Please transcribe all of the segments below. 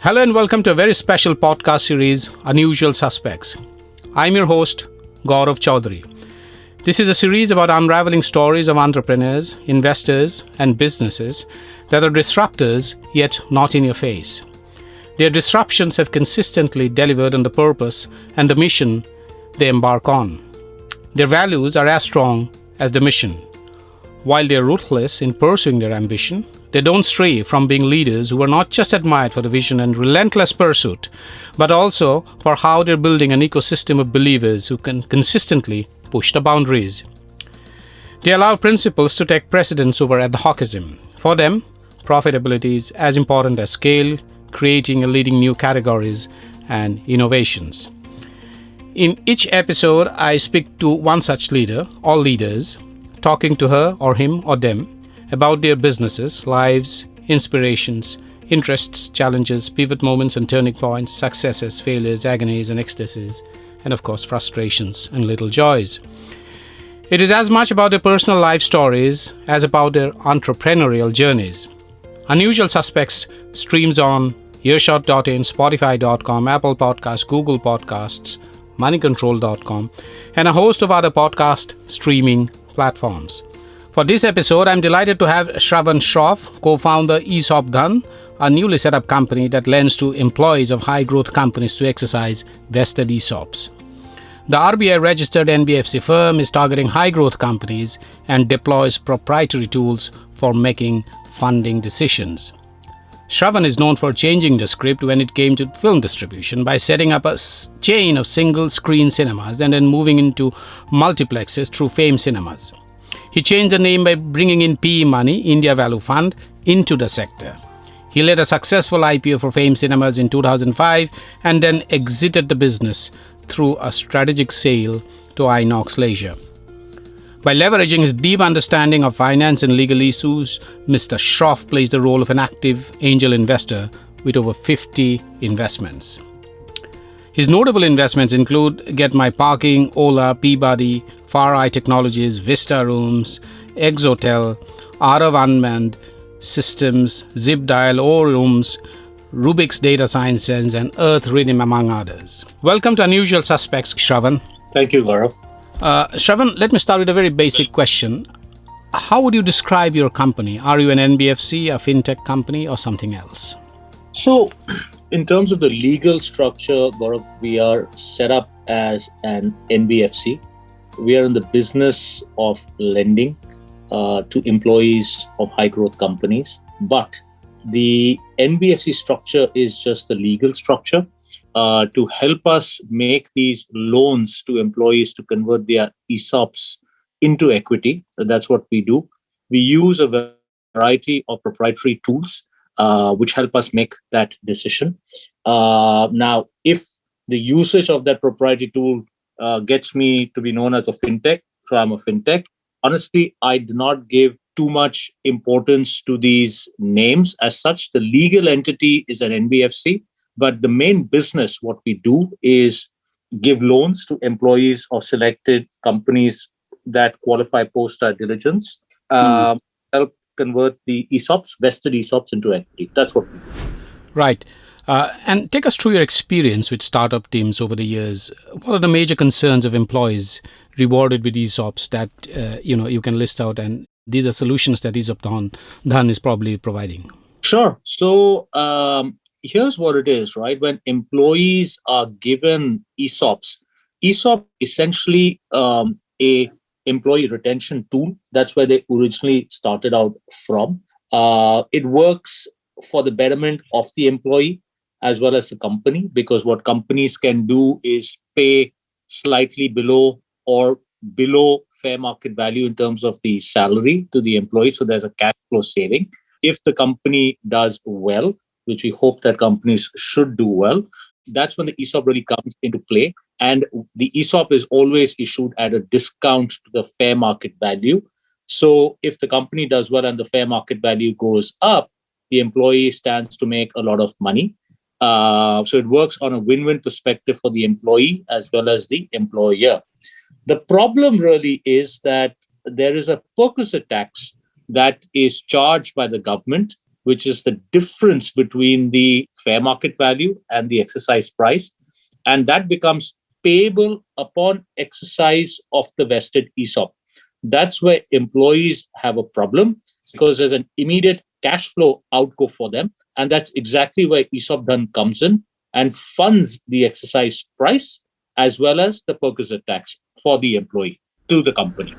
Hello and welcome to a very special podcast series, Unusual Suspects. I'm your host, Gaurav Chaudhary. This is a series about unraveling stories of entrepreneurs, investors, and businesses that are disruptors yet not in your face. Their disruptions have consistently delivered on the purpose and the mission they embark on. Their values are as strong as the mission. While they are ruthless in pursuing their ambition, they don't stray from being leaders who are not just admired for the vision and relentless pursuit, but also for how they're building an ecosystem of believers who can consistently push the boundaries. They allow principles to take precedence over ad hocism. For them, profitability is as important as scale, creating and leading new categories and innovations. In each episode, I speak to one such leader, or leaders, talking to her or him or them about their businesses, lives, inspirations, interests, challenges, pivot moments and turning points, successes, failures, agonies and ecstasies, and of course frustrations and little joys. It is as much about their personal life stories as about their entrepreneurial journeys. Unusual Suspects streams on Earshot.in, Spotify.com, Apple Podcasts, Google Podcasts, moneycontrol.com, and a host of other podcast streaming platforms. For this episode, I'm delighted to have Shravan Shroff, co-founder ESOPDhan, a newly set up company that lends to employees of high-growth companies to exercise vested ESOPs. The RBI-registered NBFC firm is targeting high-growth companies and deploys proprietary tools for making funding decisions. Shravan is known for changing the script when it came to film distribution by setting up a chain of single-screen cinemas and then moving into multiplexes through Fame Cinemas. He changed the name by bringing in PE money, India Value Fund, into the sector. He led a successful IPO for Fame Cinemas in 2005 and then exited the business through a strategic sale to Inox Leisure. By leveraging his deep understanding of finance and legal issues, Mr. Shroff plays the role of an active angel investor with over 50 investments. His notable investments include Get My Parking, Ola, Peabody, Far Eye Technologies, Vista Rooms, Exotel, Arav Unmanned Systems, ZipDial, O Rooms, Rubik's Data Sciences, and Earth Rhythm, among others. Welcome to Unusual Suspects, Shravan. Thank you, Gaurav. Shravan, let me start with a very basic question. How would you describe your company? Are you an NBFC, a fintech company, or something else? So, in terms of the legal structure, Gaurav, we are set up as an NBFC. We are in the business of lending to employees of high growth companies. But the NBFC structure is just the legal structure to help us make these loans to employees to convert their ESOPs into equity. So that's what we do. We use a variety of proprietary tools which help us make that decision. Now, if the usage of that proprietary tool gets me to be known as a fintech, so I'm a fintech. Honestly, I do not give too much importance to these names as such. The legal entity is an NBFC, but the main business, what we do is give loans to employees of selected companies that qualify post our diligence, help convert the ESOPs, vested ESOPs into equity. That's what we do. Right. And take us through your experience with startup teams over the years. What are the major concerns of employees rewarded with ESOPs that you can list out? And these are solutions that ESOPDhan is probably providing. Sure. So here's what it is, right? When employees are given ESOPs, ESOP essentially a employee retention tool. That's where they originally started out from. It works for the betterment of the employee as well as the company, because what companies can do is pay slightly below or below fair market value in terms of the salary to the employee. So there's a cash flow saving. If the company does well, which we hope that companies should do well, that's when the ESOP really comes into play. And the ESOP is always issued at a discount to the fair market value. So if the company does well and the fair market value goes up, the employee stands to make a lot of money. So it works on a win-win perspective for the employee as well as the employer. The problem really is that there is a perquisite tax that is charged by the government which is the difference between the fair market value and the exercise price. And that becomes payable upon exercise of the vested ESOP. That's where employees have a problem because there's an immediate cash flow outgo for them. And that's exactly where ESOPDhan comes in and funds the exercise price as well as the perquisite tax for the employee to the company.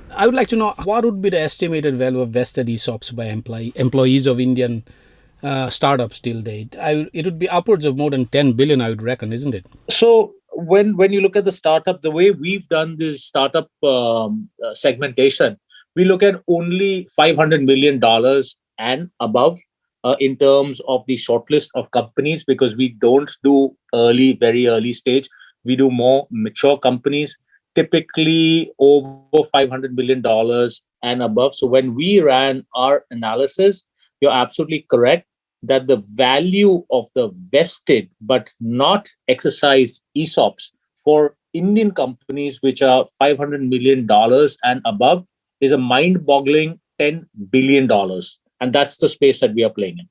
I would like to know what would be the estimated value of vested ESOPs by employees of Indian startups till date. It would be upwards of more than 10 billion, I would reckon, isn't it? So when you look at the startup, the way we've done this startup segmentation, we look at only $500 million and above in terms of the shortlist of companies, because we don't do very early stage. We do more mature companies, typically over $500 million and above. So when we ran our analysis, you're absolutely correct that the value of the vested but not exercised ESOPs for Indian companies, which are $500 million and above, is a mind-boggling $10 billion. And that's the space that we are playing in.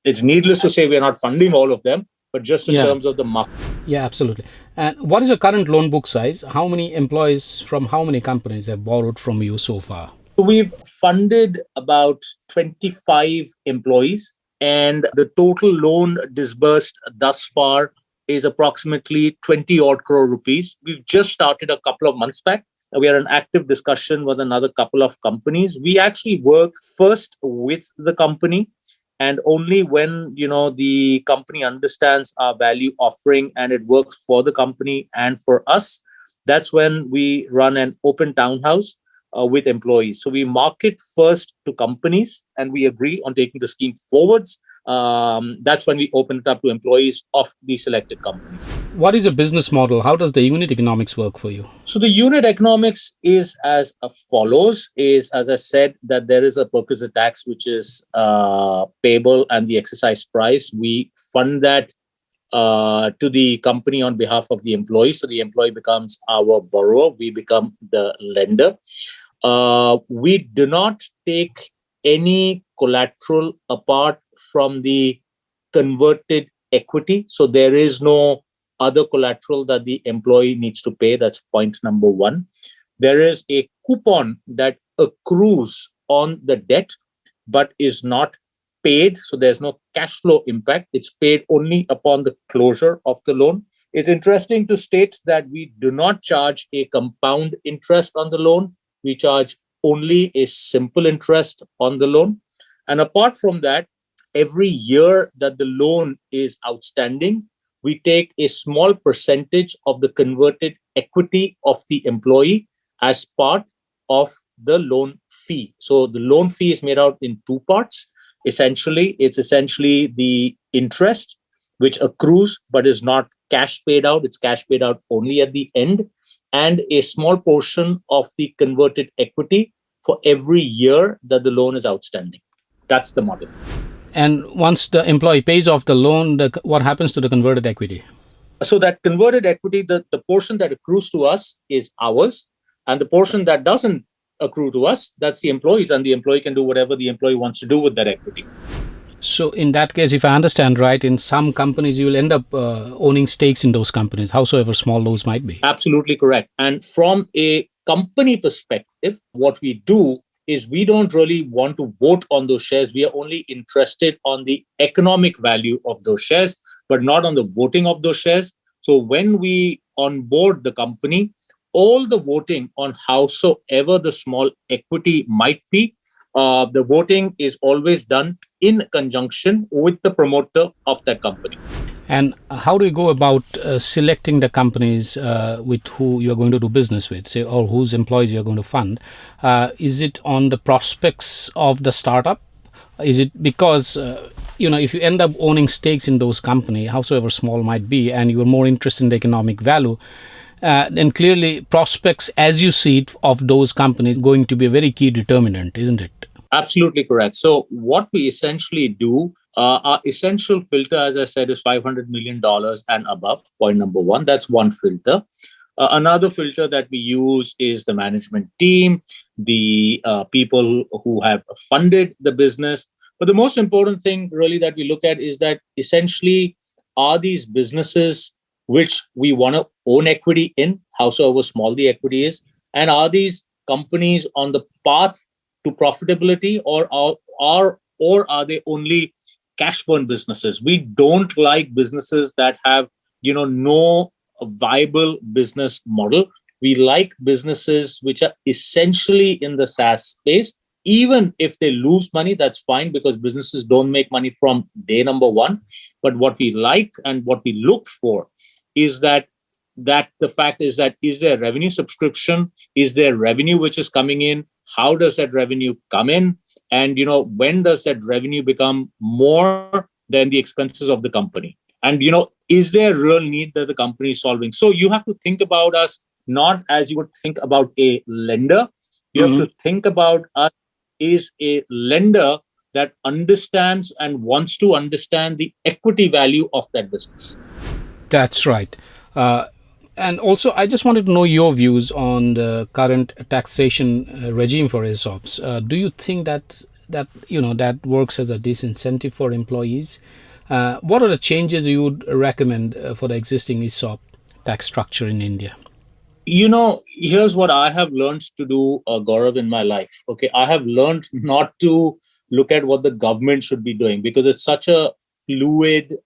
It's needless to say we are not funding all of them, but just in terms of the market. Yeah, absolutely. And what is your current loan book size? How many employees from how many companies have borrowed from you so far? We've funded about 25 employees, and the total loan disbursed thus far is approximately 20 odd crore rupees. We've just started a couple of months back. We are in active discussion with another couple of companies. We actually work first with the company, and only when the company understands our value offering and it works for the company and for us, that's when we run an open townhouse with employees. So we market first to companies and we agree on taking the scheme forwards. That's when we open it up to employees of the selected companies. What is your business model? How does the unit economics work for you? So the unit economics is as follows, is, as I said, that there is a perquisite tax which is payable and the exercise price. We fund that to the company on behalf of the employee. So the employee becomes our borrower. We become the lender. We do not take any collateral apart from the converted equity. So there is no other collateral that the employee needs to pay. That's point number one. There is a coupon that accrues on the debt, but is not paid. So there's no cash flow impact. It's paid only upon the closure of the loan. It's interesting to state that we do not charge a compound interest on the loan. We charge only a simple interest on the loan. And apart from that, every year that the loan is outstanding, we take a small percentage of the converted equity of the employee as part of the loan fee. So the loan fee is made out in two parts. It's essentially the interest, which accrues but is not cash paid out. It's cash paid out only at the end, and a small portion of the converted equity for every year that the loan is outstanding. That's the model. And once the employee pays off the loan, what happens to the converted equity? So that converted equity, the portion that accrues to us is ours, and the portion that doesn't accrue to us, that's the employee's, and the employee can do whatever the employee wants to do with that equity. So in that case, if I understand right, in some companies, you will end up owning stakes in those companies, howsoever small those might be. Absolutely correct. And from a company perspective, what we do is we don't really want to vote on those shares. We are only interested on the economic value of those shares, but not on the voting of those shares. So when we onboard the company, all the voting on howsoever the small equity might be, the voting is always done in conjunction with the promoter of that company. And how do you go about selecting the companies with who you are going to do business with, say, or whose employees you are going to fund? Is it on the prospects of the startup? Is it because, if you end up owning stakes in those companies, howsoever small might be, and you are more interested in the economic value, then clearly prospects as you see it of those companies going to be a very key determinant, isn't it? Absolutely correct. So what we essentially do, our essential filter, as I said, is $500 million and above, point number one. That's one filter. Another filter that we use is the management team, the people who have funded the business. But the most important thing really that we look at is that essentially, are these businesses which we want to own equity in, howsoever small the equity is, and are these companies on the path to profitability, or are they only cash burn businesses? We don't like businesses that have no viable business model. We like businesses which are essentially in the SaaS space. Even if they lose money, that's fine, because businesses don't make money from day number one. But what we like and what we look for is that the fact is that, is there revenue subscription? Is there revenue which is coming in? How does that revenue come in? And when does that revenue become more than the expenses of the company? And is there a real need that the company is solving? So you have to think about us not as you would think about a lender. You have to think about us is a lender that understands and wants to understand the equity value of that business. That's right. And also, I just wanted to know your views on the current taxation regime for ESOPs. Do you think that works as a disincentive for employees? What are the changes you would recommend for the existing ESOP tax structure in India? Here's what I have learned to do, Gaurav, in my life. Okay, I have learned not to look at what the government should be doing, because it's such a fluid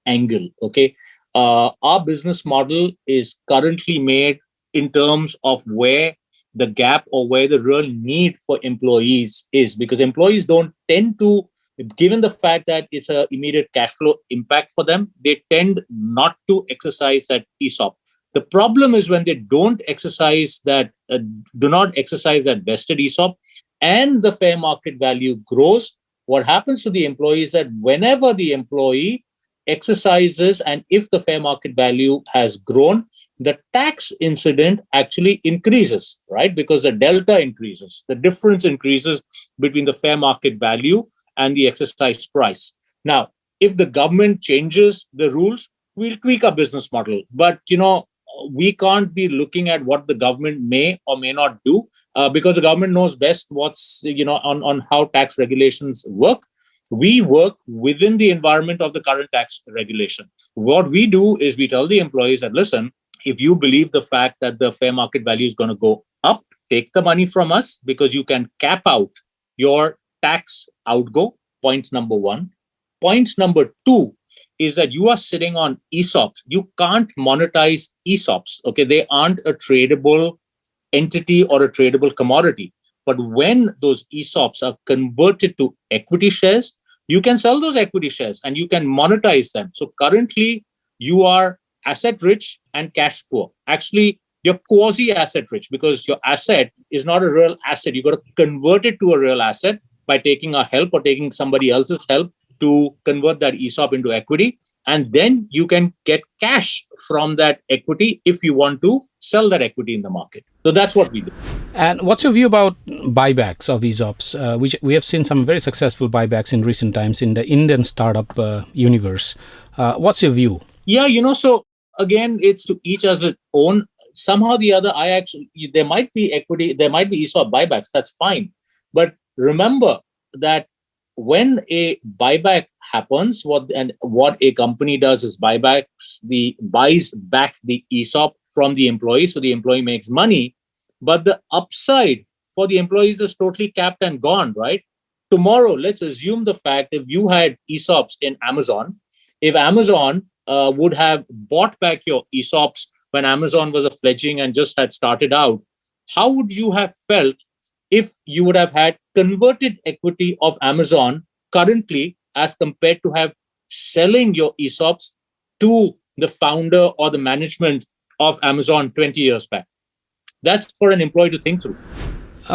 angle. Okay, our business model is currently made in terms of where the gap or where the real need for employees is, because employees don't tend to, given the fact that it's an immediate cash flow impact for them, they tend not to exercise that ESOP. The problem is when they don't exercise that, do not exercise that vested ESOP, and the fair market value grows. What happens to the employee is that whenever the employee exercises, and if the fair market value has grown, the tax incident actually increases, right? Because the delta increases, the difference increases between the fair market value and the exercise price. Now, if the government changes the rules, we'll tweak our business model. But we can't be looking at what the government may or may not do, because the government knows best what's on how tax regulations work. We work within the environment of the current tax regulation. What we do is we tell the employees that, listen, if you believe the fact that the fair market value is going to go up, take the money from us, because you can cap out your tax outgo. Point number one. Point number two is that you are sitting on ESOPs. You can't monetize ESOPs. Okay, they aren't a tradable entity or a tradable commodity. But when those ESOPs are converted to equity shares, you can sell those equity shares and you can monetize them. So currently, you are asset rich and cash poor. Actually, you're quasi asset rich, because your asset is not a real asset. You got to convert it to a real asset by taking our help or taking somebody else's help to convert that ESOP into equity. And then you can get cash from that equity if you want to sell that equity in the market. So that's what we do. And what's your view about buybacks of ESOPs? Which we have seen some very successful buybacks in recent times in the Indian startup universe. What's your view? Yeah, so again, it's to each as its own. Somehow or the other, there might be equity, there might be ESOP buybacks. That's fine. But remember that when a buyback happens, what a company does is buys back the ESOP from the employee, so the employee makes money. But the upside for the employees is totally capped and gone, right? Tomorrow, let's assume the fact if you had ESOPs in Amazon, if Amazon would have bought back your ESOPs when Amazon was a fledgling and just had started out, how would you have felt if you would have had converted equity of Amazon currently as compared to have selling your ESOPs to the founder or the management of Amazon 20 years back? That's for an employee to think through.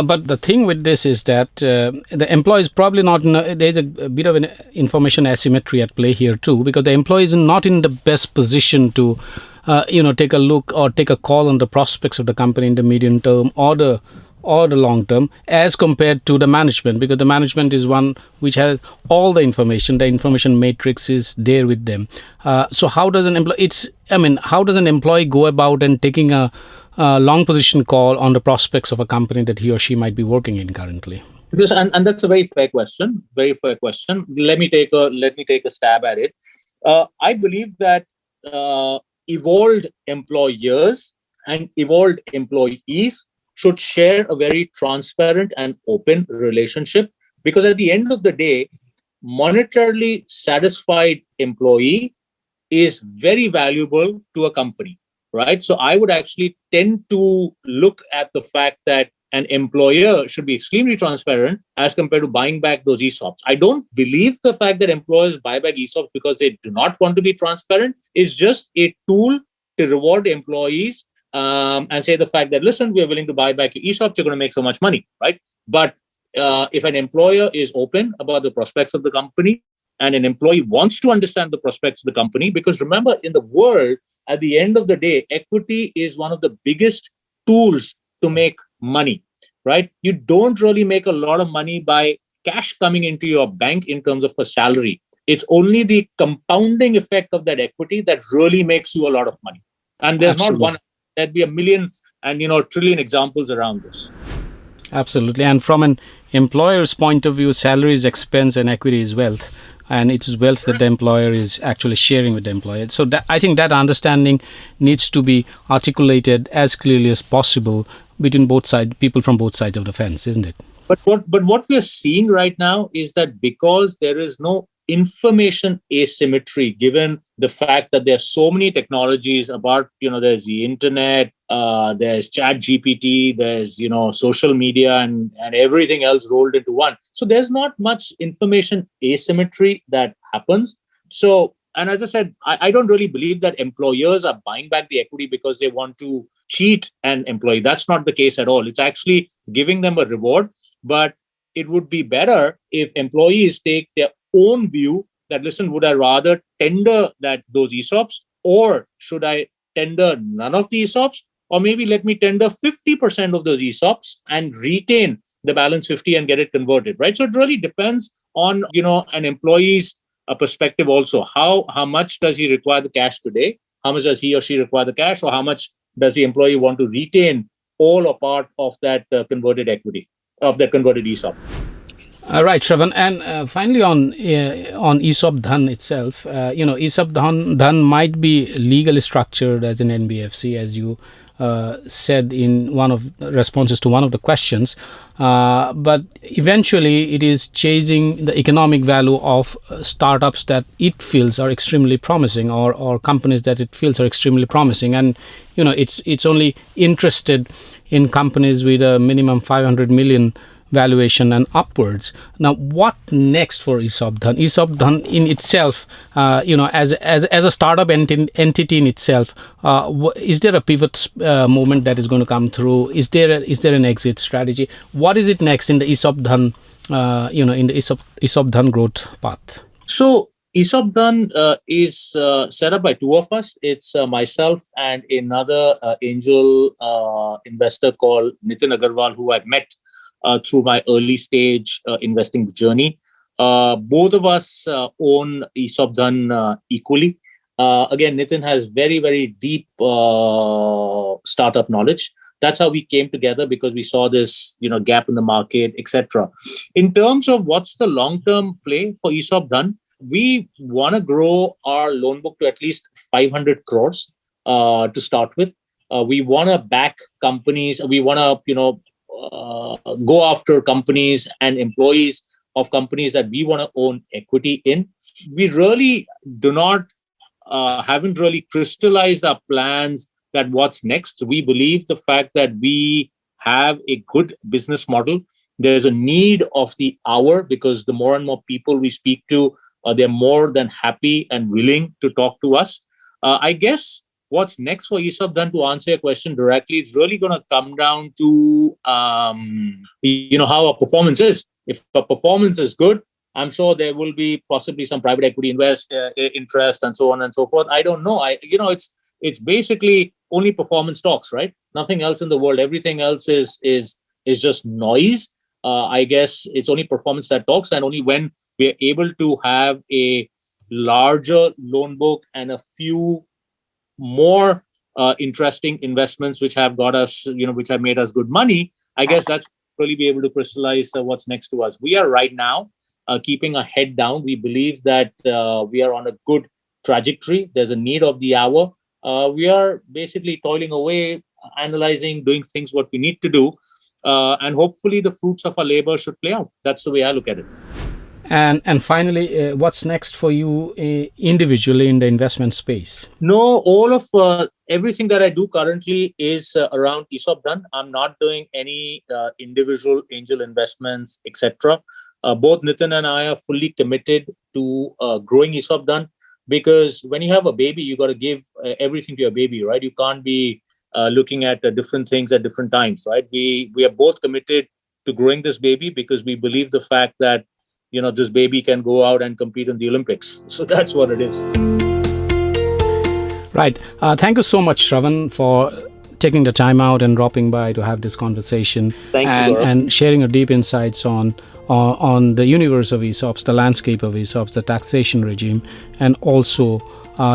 But the thing with this is that the employee is probably not, there's a bit of an information asymmetry at play here too, because the employee is not in the best position to, take a look or take a call on the prospects of the company in the medium term or the long term, as compared to the management, because the management is one which has all the information matrix is there with them. So how does an employee go about and taking a long position call on the prospects of a company that he or she might be working in currently? And that's a very fair question. Very fair question. Let me take a stab at it. I believe that evolved employers and evolved employees should share a very transparent and open relationship, because at the end of the day, monetarily satisfied employee is very valuable to a company, right? So I would actually tend to look at the fact that an employer should be extremely transparent as compared to buying back those ESOPs. I don't believe the fact that employers buy back ESOPs because they do not want to be transparent is just a tool to reward employees, and say the fact that, listen, we are willing to buy back your ESOPs, you're going to make so much money, right? But if an employer is open about the prospects of the company, and an employee wants to understand the prospects of the company, because remember, in the world, at the end of the day, equity is one of the biggest tools to make money, right? You don't really make a lot of money by cash coming into your bank in terms of a salary. It's only the compounding effect of that equity that really makes you a lot of money. And there's not one, there'd be a million and trillion examples around this. Absolutely. And from an employer's point of view, salary is expense and equity is wealth. And it is wealth that the employer is actually sharing with the employer. So I think that understanding needs to be articulated as clearly as possible between both sides, people from both sides of the fence, isn't it? But what we're seeing right now is that because there is no information asymmetry, given the fact that there are so many technologies about, there's the internet, there's chat GPT, there's, social media and everything else rolled into one. So there's not much information asymmetry that happens. So, and as I said, I don't really believe that employers are buying back the equity because they want to cheat an employee. That's not the case at all. It's actually giving them a reward. But it would be better if employees take their own view that, listen, would I rather tender those ESOPs, or should I tender none of the ESOPs? Or maybe let me tender 50% of those ESOPs and retain the balance 50 and get it converted, right? So it really depends on, an employee's perspective also. How much does he require the cash today? How much does he or she require the cash? Or how much does the employee want to retain all or part of that converted equity, of that converted ESOP? Right, Shravan. And finally, on ESOPDhan itself, ESOPDhan might be legally structured as an NBFC, as you said in one of the responses to one of the questions, but eventually it is chasing the economic value of startups that it feels are extremely promising, or companies that it feels are extremely promising, and it's only interested in companies with a minimum 500 million valuation and upwards. Now, what next for ESOPDhan? ESOPDhan in itself, as a startup entity in itself, is there a pivot moment that is going to come through? Is there an exit strategy? What is it next in the ESOPDhan, in the ESOPDhan growth path? So ESOPDhan is set up by two of us. It's myself and another angel investor called Nitin Agarwal, who I've met through my early stage investing journey. Both of us own ESOPDhan equally. Again, Nitin has very, very deep startup knowledge. That's how we came together, because we saw this, gap in the market, etc. In terms of what's the long-term play for ESOPDhan, we want to grow our loan book to at least 500 crores to start with. We want to back companies. We want to, go after companies and employees of companies that we want to own equity in. We really haven't really crystallized our plans that what's next. We believe the fact that we have a good business model. There's a need of the hour, because the more and more people we speak to, they're more than happy and willing to talk to us. I guess what's next for ESOPDhan, to answer your question directly, is really going to come down to how our performance is. If our performance is good, I'm sure there will be possibly some private equity interest and so on and so forth. I don't know. It's basically only performance talks, right? Nothing else in the world. Everything else is just noise. I guess it's only performance that talks, and only when we're able to have a larger loan book and a few more interesting investments which have got us, which have made us good money, I guess that's really be able to crystallize what's next to us. We are right now keeping our head down. We believe that we are on a good trajectory. There's a need of the hour. We are basically toiling away, analyzing, doing things what we need to do. And hopefully the fruits of our labor should play out. That's the way I look at it. And finally, what's next for you individually in the investment space? No, all of everything that I do currently is around ESOPDhan. I'm not doing any individual angel investments, etc. Both Nitin and I are fully committed to growing ESOPDhan, because when you have a baby, you got to give everything to your baby, right? You can't be looking at different things at different times, right? We are both committed to growing this baby because we believe the fact that this baby can go out and compete in the Olympics. So that's what it is. Right. Thank you so much, Shravan, for taking the time out and dropping by to have this conversation. Thank you, Gaurav. And sharing your deep insights on the universe of ESOPs, the landscape of ESOPs, the taxation regime, and also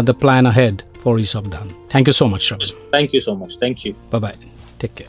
the plan ahead for ESOPDhan. Thank you so much, Shravan. Thank you so much. Thank you. Bye-bye. Take care.